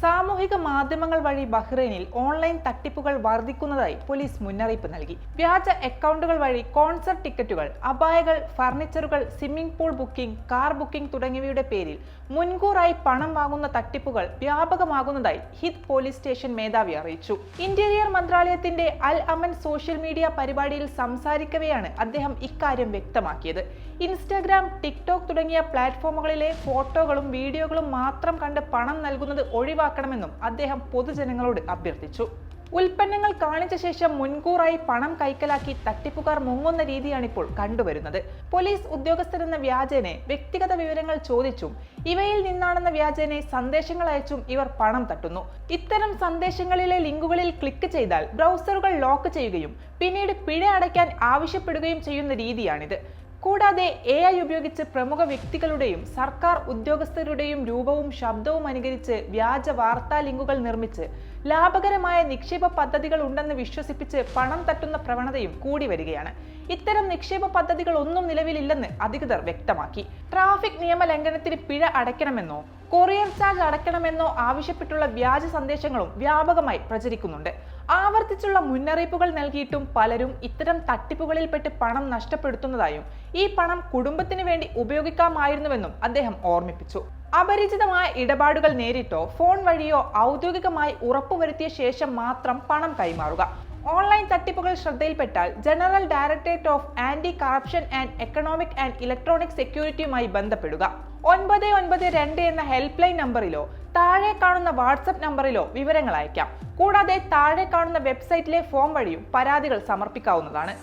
സാമൂഹിക മാധ്യമങ്ങൾ വഴി ബഹ്റൈനിൽ ഓൺലൈൻ തട്ടിപ്പുകൾ വർദ്ധിക്കുന്നതായി പോലീസ് മുന്നറിയിപ്പ് നൽകി. വ്യാജ അക്കൗണ്ടുകൾ വഴി കോൺസർട്ട് ടിക്കറ്റുകൾ, അപായകൾ, ഫർണിച്ചറുകൾ, swimming pool booking, car booking തുടങ്ങിയവയുടെ പേരിൽ മുൻകൂറായി പണം വാങ്ങുന്ന തട്ടിപ്പുകൾ വ്യാപകമാകുന്നതായി ഹിത് പോലീസ് സ്റ്റേഷൻ മേധാവി അറിയിച്ചു. ഇന്റീരിയർ മന്ത്രാലയത്തിന്റെ അൽ അമൻ സോഷ്യൽ മീഡിയ പരിപാടിയിൽ സംസാരിക്കവെയാണ് അദ്ദേഹം ഇക്കാര്യം വ്യക്തമാക്കിയത്. ഇൻസ്റ്റാഗ്രാം, ടിക്ടോക്ക് തുടങ്ങിയ പ്ലാറ്റ്ഫോമുകളിലെ ഫോട്ടോകളും വീഡിയോകളും മാത്രം കണ്ട് പണം നൽകുന്നത് ഒഴിവാക്കണമെന്നും അദ്ദേഹം പൊതുജനങ്ങളോട് അഭ്യർത്ഥിച്ചു. ഉൽപ്പന്നങ്ങൾ കാണിച്ച ശേഷം മുൻകൂറായി പണം കൈക്കലാക്കി തട്ടിപ്പുകാർ മുങ്ങുന്ന രീതിയാണിപ്പോൾ കണ്ടുവരുന്നത്. പോലീസ് ഉദ്യോഗസ്ഥരെന്ന വ്യാജേനെ വ്യക്തിഗത വിവരങ്ങൾ ചോദിച്ചും ഇവയിൽ നിന്നാണെന്ന വ്യാജേനെ സന്ദേശങ്ങൾ അയച്ചും ഇവർ പണം തട്ടുന്നു. ഇത്തരം സന്ദേശങ്ങളിലെ ലിങ്കുകളിൽ ക്ലിക്ക് ചെയ്താൽ ബ്രൗസറുകൾ ലോക്ക് ചെയ്യുകയും പിന്നീട് പിഴ അടയ്ക്കാൻ ആവശ്യപ്പെടുകയും ചെയ്യുന്ന രീതിയാണിത്. കൂടാതെ AI ഉപയോഗിച്ച് പ്രമുഖ വ്യക്തികളുടെയും സർക്കാർ ഉദ്യോഗസ്ഥരുടെയും രൂപവും ശബ്ദവും അനുകരിച്ച് വ്യാജ വാർത്താ ലിങ്കുകൾ നിർമ്മിച്ച് ലാഭകരമായ നിക്ഷേപ പദ്ധതികൾ ഉണ്ടെന്ന് വിശ്വസിപ്പിച്ച് പണം തട്ടുന്ന പ്രവണതയും കൂടി വരികയാണ്. ഇത്തരം നിക്ഷേപ പദ്ധതികൾ ഒന്നും നിലവിലില്ലെന്ന് അധികൃതർ വ്യക്തമാക്കി. ട്രാഫിക് നിയമ ലംഘനത്തിന് പിഴ അടയ്ക്കണമെന്നോ കൊറിയർ ചാർജ് അടയ്ക്കണമെന്നോ ആവശ്യപ്പെട്ടുള്ള വ്യാജ സന്ദേശങ്ങളും വ്യാപകമായി പ്രചരിക്കുന്നുണ്ട്. ആവർത്തിച്ചുള്ള മുന്നറിയിപ്പുകൾ നൽകിയിട്ടും പലരും ഇത്തരം തട്ടിപ്പുകളിൽപ്പെട്ട് പണം നഷ്ടപ്പെടുത്തുന്നതായും ഈ പണം കുടുംബത്തിന് വേണ്ടി ഉപയോഗിക്കാമായിരുന്നുവെന്നും അദ്ദേഹം ഓർമ്മിപ്പിച്ചു. അപരിചിതമായ ഇടപാടുകൾ നേരിട്ടോ ഫോൺ വഴിയോ ഔദ്യോഗികമായി ഉറപ്പുവരുത്തിയ ശേഷം മാത്രം പണം കൈമാറുക. ഓൺലൈൻ തട്ടിപ്പുകൾ ശ്രദ്ധയിൽപ്പെട്ടാൽ general directorate of anti corruption and economic and electronic സെക്യൂരിറ്റിയുമായി ബന്ധപ്പെടുക. 992 എന്ന ഹെൽപ്പ് ലൈൻ നമ്പറിലോ താഴെ കാണുന്ന വാട്സ്ആപ്പ് നമ്പറിലോ വിവരങ്ങൾ അയക്കാം. കൂടാതെ താഴെ കാണുന്ന വെബ്സൈറ്റിലെ ഫോം വഴിയും പരാതികൾ സമർപ്പിക്കാവുന്നതാണ്.